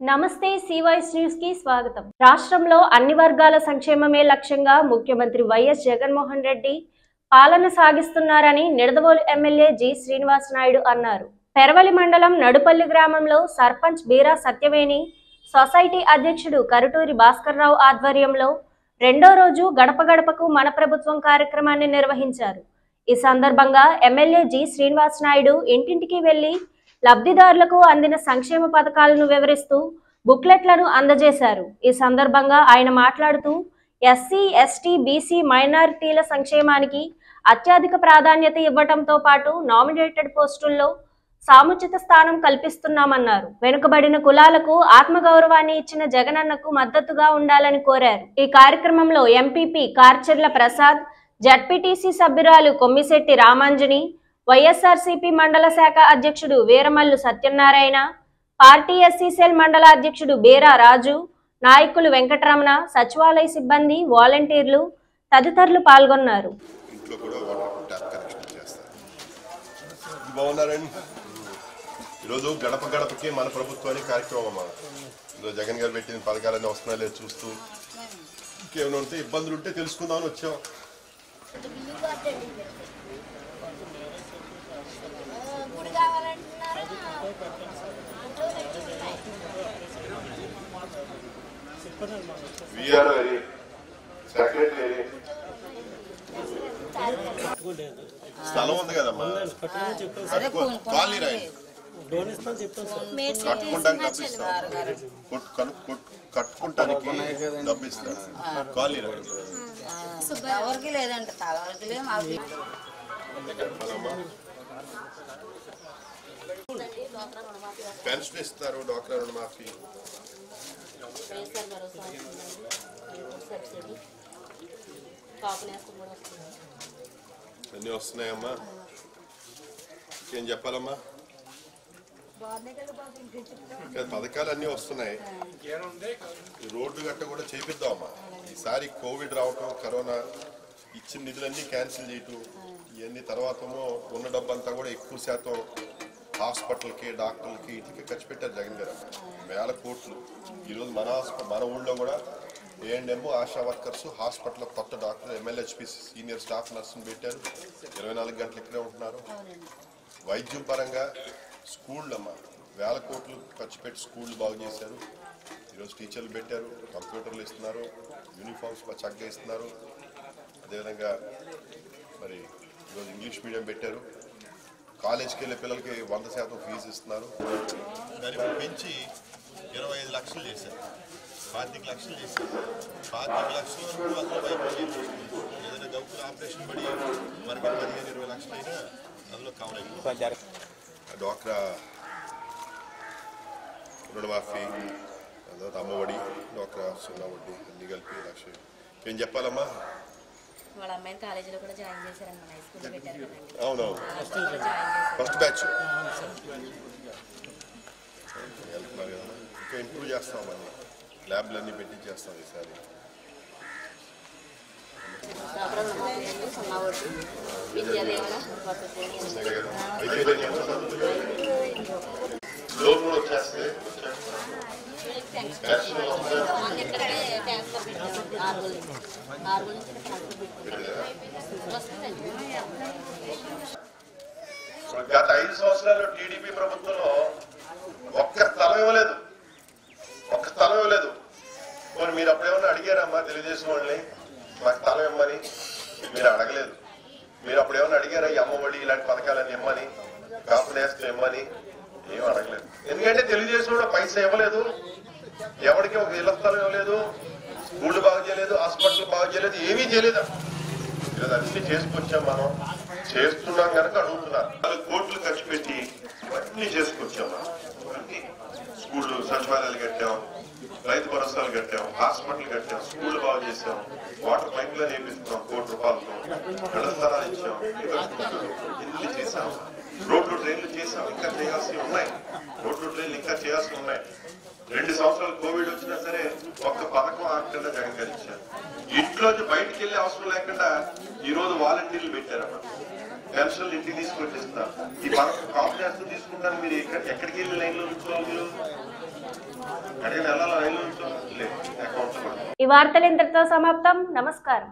నమస్తే సివైస్ న్యూస్ కి స్వాగతం. రాష్ట్రంలో అన్ని వర్గాల సంక్షేమమే లక్ష్యంగా ముఖ్యమంత్రి వైఎస్ జగన్మోహన్ రెడ్డి పాలన సాగిస్తున్నారని నిడదవోలు ఎమ్మెల్యే జి శ్రీనివాస్ నాయుడు అన్నారు. పెరవలి మండలం నడుపల్లి గ్రామంలో సర్పంచ్ బీరా సత్యవేణి సొసైటీ అధ్యక్షుడు కరుటూరి భాస్కర్రావు ఆధ్వర్యంలో రెండో రోజు గడప గడపకు మన ప్రభుత్వం కార్యక్రమాన్ని నిర్వహించారు. ఈ సందర్భంగా ఎమ్మెల్యే జి శ్రీనివాస్ నాయుడు ఇంటింటికి వెళ్లి లబ్ధిదారులకు అందిన సంక్షేమ పథకాలను వివరిస్తూ బుక్లెట్లను అందజేశారు. ఈ సందర్భంగా ఆయన మాట్లాడుతూ ఎస్సీ, ఎస్టీ, బీసీ, మైనారిటీల సంక్షేమానికి అత్యధిక ప్రాధాన్యత ఇవ్వడంతో పాటు నామినేటెడ్ పోస్టుల్లో సాముచిత స్థానం కల్పిస్తున్నామన్నారు. వెనుకబడిన కులాలకు ఆత్మగౌరవాన్ని ఇచ్చిన జగనన్నకు మద్దతుగా ఉండాలని కోరారు. ఈ కార్యక్రమంలో ఎంపీపీ కార్చెర్ల ప్రసాద్, జడ్పీటీసీ సభ్యురాలు కొమ్మిశెట్టి రామాంజని, వైఎస్ఆర్సీపీ మండల శాఖ అధ్యక్షుడు Veeramallu Satyanarayana, party SC cell మండల అధ్యక్షుడు బీరా రాజు, నాయకులు వెంకటరమణ, సచివాలయ సిబ్బంది, వాలంటీర్లు తదితరులు పాల్గొన్నారు. ఈరోజు గడప గడపకి మన ప్రభుత్వానికి కార్యక్రమం జగన్ గారు పెట్టిన పథకాలన్నీ వస్తున్నాయో లేదు చూస్తూ ఇంకేమైనా ఉంటే ఇబ్బందులు ఉంటే తెలుసుకుందామని వచ్చాం. స్థలం ఉంది కదమ్మా, కట్టుకుంటానికి డబ్బు ఇస్తారు. కాలనీ ఎవరికి లేదంట, పెన్షన్ ఇస్తారు, డ్వాక్రా రుణమాఫీ, అన్నీ వస్తున్నాయమ్మా. ఇంకేం చెప్పాలమ్మా? పథకాలు అన్నీ వస్తున్నాయి. ఈ రోడ్డు గట్ట కూడా చేపిద్దామమ్మా. ఈసారి కోవిడ్ రావటం, కరోనా ఇచ్చిన నిధులన్నీ క్యాన్సిల్ చేయటం, ఇవన్నీ తర్వాతమో ఉన్న డబ్బంతా కూడా ఎక్కువ శాతం హాస్పిటల్కి, డాక్టర్లకి ఇట్లకి ఖర్చు పెట్టారు జగన్ గారు. వేల కోట్లు. ఈరోజు మన ఊళ్ళో కూడా A&M ఆశా వర్కర్స్ హాస్పిటల్లో కొత్త డాక్టర్, MLHP సీనియర్ స్టాఫ్ నర్సును పెట్టారు. 24 గంటలు ఇక్కడే ఉంటున్నారు. వైద్యం పరంగా స్కూళ్ళు అమ్మ వేల కోట్లు ఖర్చు పెట్టి స్కూళ్ళు బాగు చేశారు. ఈరోజు టీచర్లు పెట్టారు, కంప్యూటర్లు ఇస్తున్నారు, యూనిఫామ్స్ చక్కగా ఇస్తున్నారు. అదేవిధంగా మరి ఈరోజు ఇంగ్లీష్ మీడియం పెట్టారు. కాలేజ్కి వెళ్ళే పిల్లలకి 100% ఫీజు ఇస్తున్నారు. దాన్ని పెంచి 25 లక్షలు చేశారు, 25 లక్షలు చేశారు. 25 లక్షల వరకు అందులో వైపు ఏదైనా గౌకుల ఆపరేషన్ పడి మనకి 15-20 లక్షలు అయినా అందులో కవర్ అయిపోయింది. డ్వాక్రా రుణమాఫీ, అమ్మఒడి, డ్వాక్రా సున్నా వడ్డీ అన్ని కలిపి 1 లక్ష. ఏం చెప్పాలమ్మా? వాళ్ళ అమ్మాయిని కాలేజీలో కూడా జాయిన్ చేశారన్న, హై స్కూల్లో పెట్టారు కదండి. అవునవును, ఫస్ట్ బ్యాచ్. ఇంకా ఇంప్రూవ్ చేస్తామని ల్యాబ్లన్నీ పెట్టి చేస్తాం ఈసారి. లోన్ కూడా వచ్చేస్తే గత 5 సంవత్సరాలు టీడీపీ ప్రభుత్వంలో ఒక్క స్థలం ఇవ్వలేదు. మరి మీరు అప్పుడేమన్నా అడిగారమ్మా తెలుగుదేశం వాళ్ళని మాకు స్థలం ఇమ్మని? మీరు అడగలేదు. మీరు అప్పుడేమన్నా అడిగారా ఈ అమ్మఒడి ఇలాంటి పథకాలని ఇమ్మని, కాపు నేస్తం ఇమ్మని? ఏం అడగలేదు. ఎందుకంటే తెలుగుదేశం కూడా పైసా ఇవ్వలేదు, ఎవరికి ఒక ఇళ్ల స్థలం ఇవ్వలేదు, స్కూళ్ళు బాగు చేయలేదు, హాస్పిటల్ బాగు చేయలేదు, ఏమీ చేయలేదు. ఈరోజు అన్ని చేసుకొచ్చాం, మనం చేస్తున్నాం కనుక అడుగుతున్నారు. 4 కోట్లు ఖర్చు పెట్టి అన్ని చేసుకొచ్చాం. స్కూళ్ళు, సచివాలయాలు కట్టాం, రైతు భరోసాలు కట్టాం, హాస్పిటల్ కట్టాం, స్కూళ్ళు బాగు చేసాం, వాటర్ పైపులు వేపిస్తున్నాం 1 కోటి రూపాయలతో, ఇళ్ల స్థలాలు ఇచ్చాం, ఇల్లు చేసాం, రోడ్లు ట్రైన్లు చేసాం. ఇంకా చేయాల్సి ఉన్నాయి, రోడ్లు ట్రైన్లు ఇంకా చేయాల్సి ఉన్నాయి. 2 సంవత్సరాలు కోవిడ్ వచ్చినా సరే ఒక్క పథకం ఆకుండా జగన్ గారు ఇచ్చారు. ఇంట్లోంచి బయటికి వెళ్ళే అవసరం లేకుండా ఈ రోజు వాలంటీర్లు పెట్టారన్నమాట. పెన్షన్లు ఇంటికి తీసుకొచ్చేస్తారు. ఈ పథకం కాపు చేస్తూ తీసుకుంటారు. మీరు ఎక్కడికి వెళ్ళి లైన్లో ఉంచుకోవాలి? మీరు ఈ వార్తలు ఇంతటితో సమాప్తం. నమస్కారం.